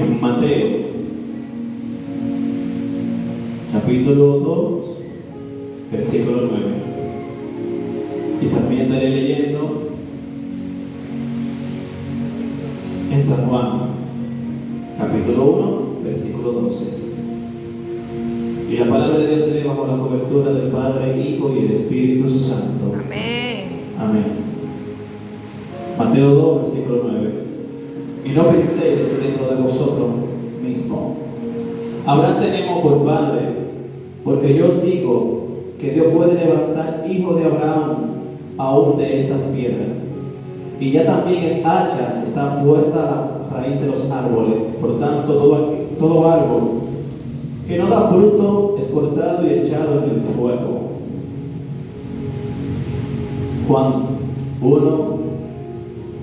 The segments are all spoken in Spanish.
en Mateo, capítulo 2, versículo 9. Y también estaré leyendo en San Juan, capítulo 1, versículo 12. Y la palabra de Dios se lee bajo la cobertura del Padre, Hijo y el Espíritu Santo. Amén. Amén. Mateo 2, versículo 9. Y no penséis dentro de vosotros mismos: Abraham tenemos por padre, porque yo os digo que Dios puede levantar hijo de Abraham aún de estas piedras. Y ya también el hacha está puesta a la raíz de los árboles. Por tanto, todo árbol que no da fruto es cortado y echado en el fuego. Juan 1,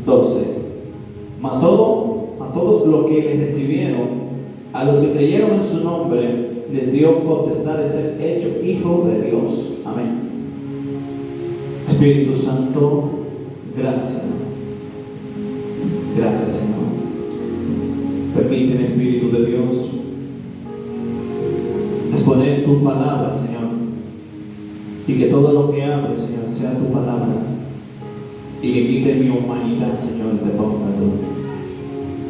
12. A todos los que le recibieron, a los que creyeron en su nombre, les dio potestad de ser hecho hijo de Dios. Amén. Espíritu Santo, gracias. Gracias, Señor. Permíteme, Espíritu de Dios, exponer tu palabra, Señor, y que todo lo que hable, Señor, sea tu palabra, y que quite mi humanidad, Señor, te ponga tú.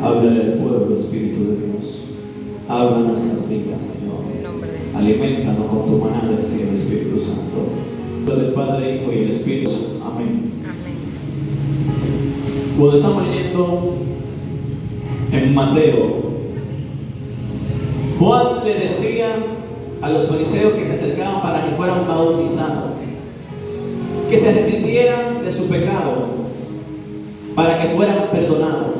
Háblale al pueblo, Espíritu de Dios. Habla nuestras vidas, Señor. Aliméntanos con tu maná del cielo, Espíritu Santo. Del Padre, Hijo y el Espíritu Santo. Amén. Amén. Cuando estamos leyendo en Mateo, Juan le decía a los fariseos que se acercaban para que fueran bautizados, que se arrepintieran de su pecado, para que fueran perdonados.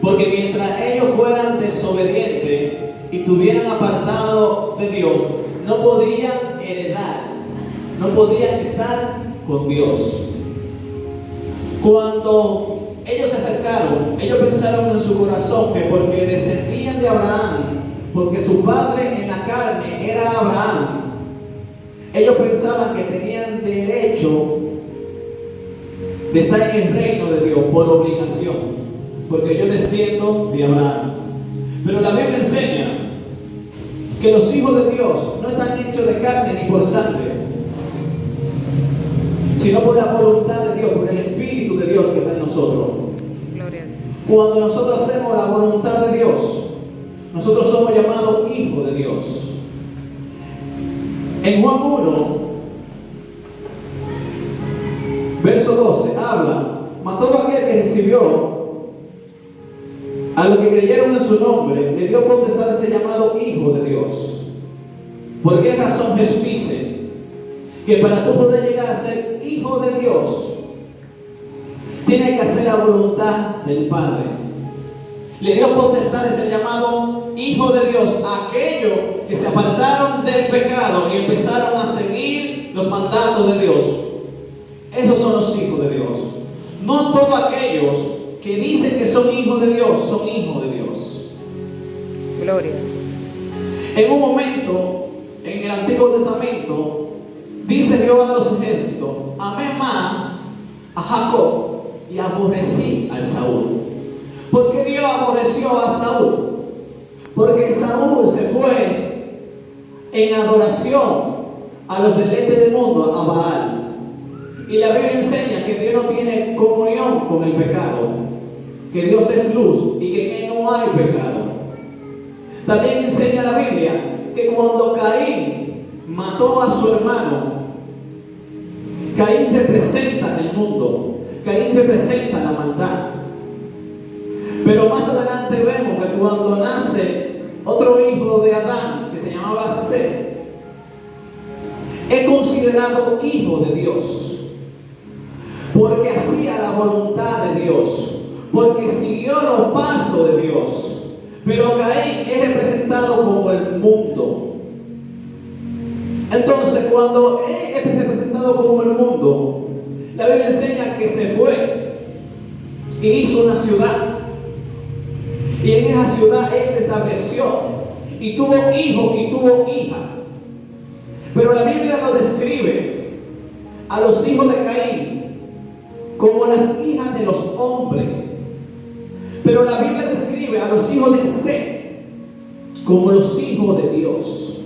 Porque mientras ellos fueran desobedientes y estuvieran apartados de Dios, no podían heredar, no podían estar con Dios. Cuando ellos se acercaron, ellos pensaron en su corazón que porque descendían de Abraham, porque su padre en la carne era Abraham, ellos pensaban que tenían derecho de estar en el reino de Dios por obligación, porque yo desciendo de Abraham. Pero la Biblia enseña que los hijos de Dios no están hechos de carne ni por sangre, sino por la voluntad de Dios, por el Espíritu de Dios que está en nosotros. Gloria a Dios. Cuando nosotros hacemos la voluntad de Dios, nosotros somos llamados hijos de Dios. En Juan 1, verso 12, habla: mas todo aquel que recibió a los que creyeron en su nombre, le dio potestad de ser llamado hijo de Dios. ¿Por qué razón Jesús dice que para tú poder llegar a ser hijo de Dios, tienes que hacer la voluntad del Padre? Le dio potestad de ser llamado hijo de Dios a aquellos que se apartaron del pecado y empezaron a seguir los mandatos de Dios. Esos son los hijos de Dios. No todos aquellos que dicen que son hijos de Dios son hijos de Dios. Gloria a Dios. En un momento, en el Antiguo Testamento, dice Jehová de los ejércitos: amé más a Jacob y aborrecí a Saúl. ¿Por qué Dios aborreció a Saúl? Porque Saúl se fue en adoración a los deleites del mundo, a Baal. Y la Biblia enseña que Dios no tiene comunión con el pecado, que Dios es luz y que en Él no hay pecado. También enseña la Biblia que cuando Caín mató a su hermano, Caín representa el mundo, Caín representa la maldad. Pero más adelante vemos que cuando nace otro hijo de Adán, que se llamaba Set, es considerado hijo de Dios, porque hacía la voluntad de Dios, porque siguió los pasos de Dios. Pero Caín es representado como el mundo. Entonces, cuando él es representado como el mundo, la Biblia enseña que se fue y hizo una ciudad, y en esa ciudad él se estableció y tuvo hijos y tuvo hijas. Pero la Biblia lo describe a los hijos de Caín como las hijas de los hombres. Pero la Biblia describe describe a los hijos de Set como los hijos de Dios.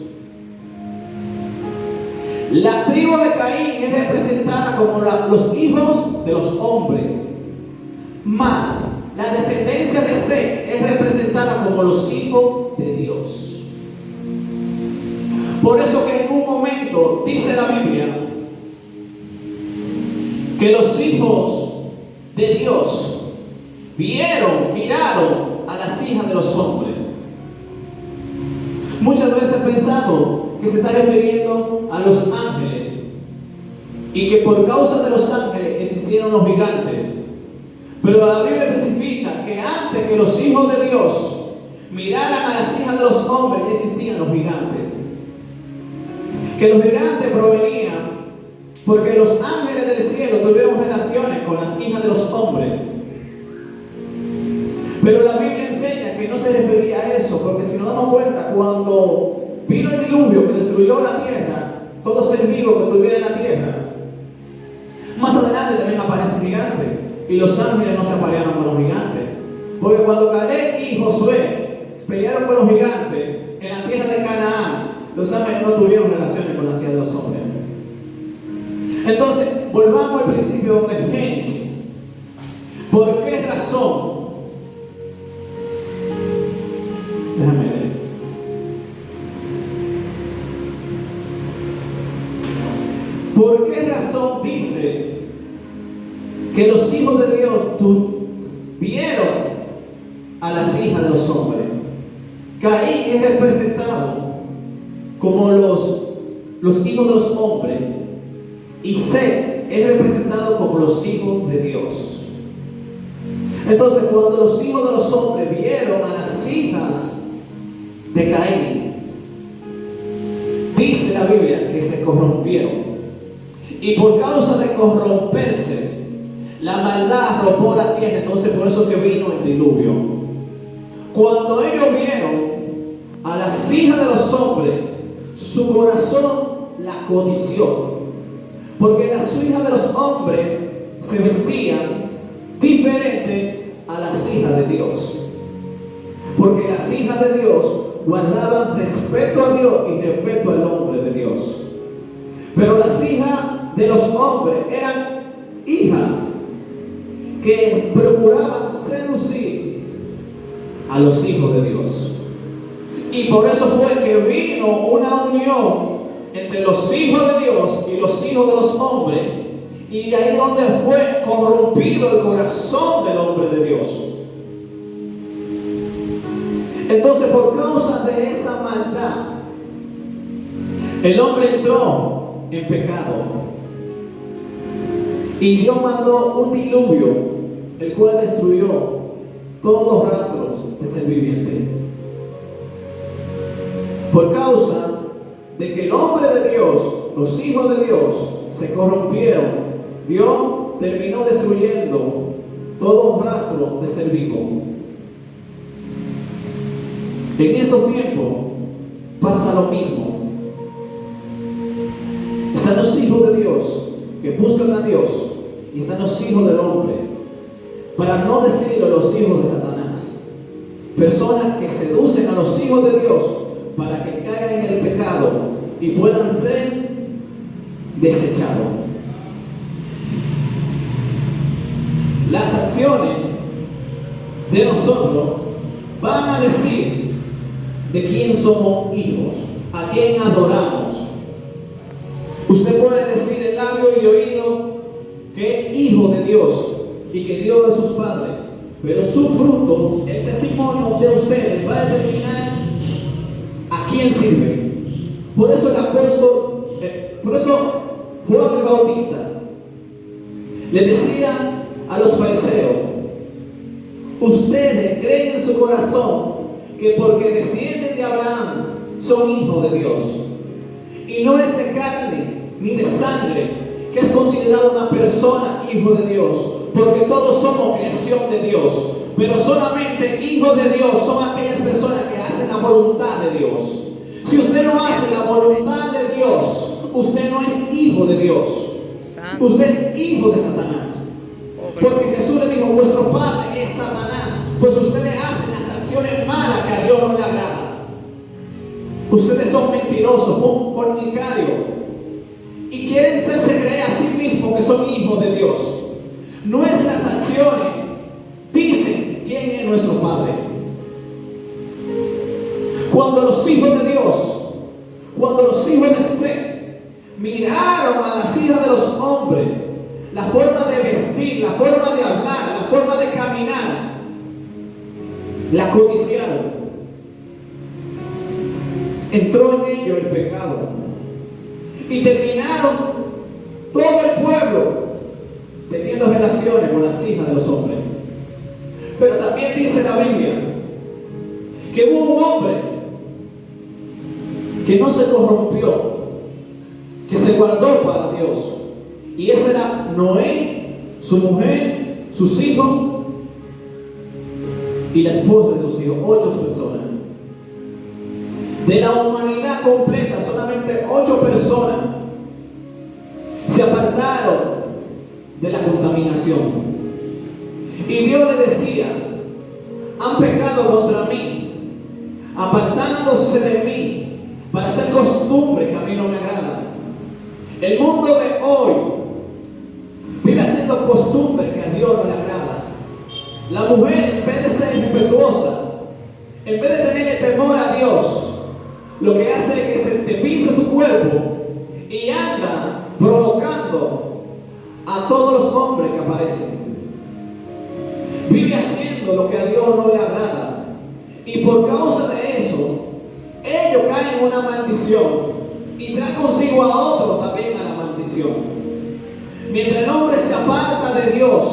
La tribu de Caín es representada como los hijos de los hombres, más la descendencia de Set es representada como los hijos de Dios. Por eso que en un momento dice la Biblia que los hijos de Dios miraron a las hijas de los hombres. Muchas veces pensamos que se está refiriendo a los ángeles y que por causa de los ángeles existieron los gigantes. Pero la Biblia especifica que antes que los hijos de Dios miraran a las hijas de los hombres, ya existían los gigantes. Que los gigantes provenían porque los ángeles del cielo tuvieron relaciones con las hijas de los hombres. Pero la Biblia enseña que no se refería a eso, porque si nos damos cuenta, cuando vino el diluvio que destruyó la tierra, todo ser vivo que estuviera en la tierra, más adelante también aparece gigantes, y los ángeles no se aparearon con los gigantes, porque cuando Caleb y Josué pelearon con los gigantes en la tierra de Canaán, los ángeles no tuvieron relaciones con las hijas de los hombres. Entonces, volvamos al principio de Génesis. ¿Por qué razón? Déjame leer. ¿Por qué razón dice que los hijos de Dios vieron a las hijas de los hombres? Caín es representado como los hijos de los hombres y Set es representado como los hijos de Dios. Entonces, cuando los hijos de los hombres vieron a las hijas de Caín, dice la Biblia que se corrompieron. Y por causa de corromperse, la maldad arropó la tierra. Entonces, por eso que vino el diluvio. Cuando ellos vieron a las hijas de los hombres, su corazón la codició. Porque las hijas de los hombres se vestían diferente a las hijas de Dios. Porque las hijas de Dios guardaban respeto a Dios y respeto al hombre de Dios. Pero las hijas de los hombres eran hijas que procuraban seducir a los hijos de Dios. Y por eso fue que vino una unión entre los hijos de Dios y los hijos de los hombres, y ahí es donde fue corrompido el corazón del hombre de Dios. Entonces, por causa de esa maldad, el hombre entró en pecado y Dios mandó un diluvio, el cual destruyó todos los rastros de ser viviente. Por causa de que el hombre de Dios, los hijos de Dios, se corrompieron, Dios terminó destruyendo todo rastro de ser vivo. En estos tiempos pasa lo mismo. Están los hijos de Dios que buscan a Dios y están los hijos del hombre, para no decirlo los hijos de Satanás, personas que seducen a los hijos de Dios para que caigan en el pecado y puedan ser desechados. Las acciones de nosotros van a decir de quién somos hijos, a quién adoramos. Usted puede decir de labio y de oído que es hijo de Dios y que Dios es su Padre, pero su fruto, el testimonio de ustedes va a determinar a quién sirve. Por eso el apóstol, por eso Juan el Bautista le decía a los fariseos: ustedes creen en su corazón que porque descienden de Abraham son hijos de Dios, y no es de carne ni de sangre que es considerado una persona hijo de Dios, porque todos somos creación de Dios, pero solamente hijos de Dios son aquellas personas que hacen la voluntad de Dios. Si usted no hace la voluntad de Dios, usted no es hijo de Dios, usted es hijo de Satanás. Porque Jesús le dijo: vuestro padre es Satanás, pues ustedes hacen las ustedes son mentirosos, fornicarios, y quieren hacerse creer a sí mismos que son hijos de Dios. Nuestras acciones dicen quién es nuestro Padre. Cuando los hijos de Dios, cuando los hijos de Seth miraron a las hijas de los hombres, la forma de vestir, la forma de hablar, la forma de caminar, la codiciaron. Entró en ellos el pecado y terminaron todo el pueblo teniendo relaciones con las hijas de los hombres. Pero también dice la Biblia que hubo un hombre que no se corrompió, que se guardó para Dios, y ese era Noé, su mujer, sus hijos y la esposa de sus hijos, 8 personas. De la humanidad completa, solamente 8 personas se apartaron de la contaminación. Y Dios le decía: han pecado contra mí, apartándose de mí para hacer costumbres que a mí no me agradan. El mundo de hoy vive haciendo costumbres que a Dios no le agrada. La mujer, en vez de ser respetuosa, en vez de tenerle temor a Dios, lo que hace es que se te pisa su cuerpo y anda provocando a todos los hombres que aparecen. Vive haciendo lo que a Dios no le agrada. Y por causa de eso, ellos caen en una maldición y traen consigo a otros también a la maldición. Mientras el hombre se aparta de Dios,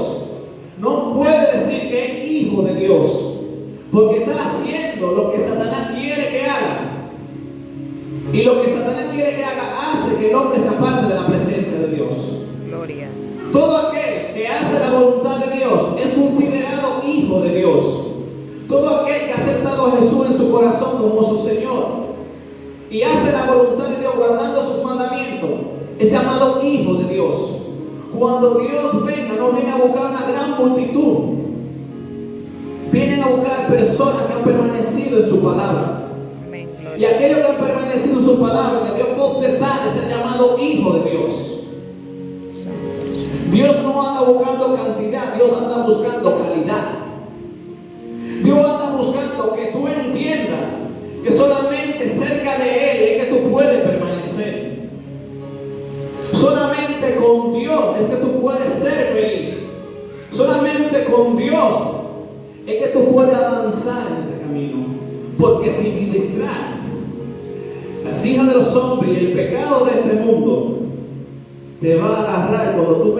no puede decir que es hijo de Dios, porque está haciendo lo que Satanás quiere que haga. Y lo que Satanás quiere que haga hace que el hombre se aparte de la presencia de Dios. Gloria. Todo aquel que hace la voluntad de Dios es considerado hijo de Dios. Todo aquel que ha aceptado a Jesús en su corazón como su Señor y hace la voluntad de Dios guardando sus mandamientos es llamado hijo de Dios. Cuando Dios venga, no viene a buscar una gran multitud. Vienen a buscar personas que han permanecido en su palabra. Y aquellos que han permanecido en su palabra, que Dios potestad, es el llamado hijo de Dios. Dios no anda buscando cantidad, Dios anda buscando calidad. Dios anda buscando que tú entiendas que solamente cerca de Él es que tú puedes permanecer. Solamente con Dios es que tú puedes ser feliz. Solamente con Dios es que tú puedes avanzar en este camino. Porque si te distraes, las hijas de los hombres y el pecado de este mundo te va a agarrar cuando tú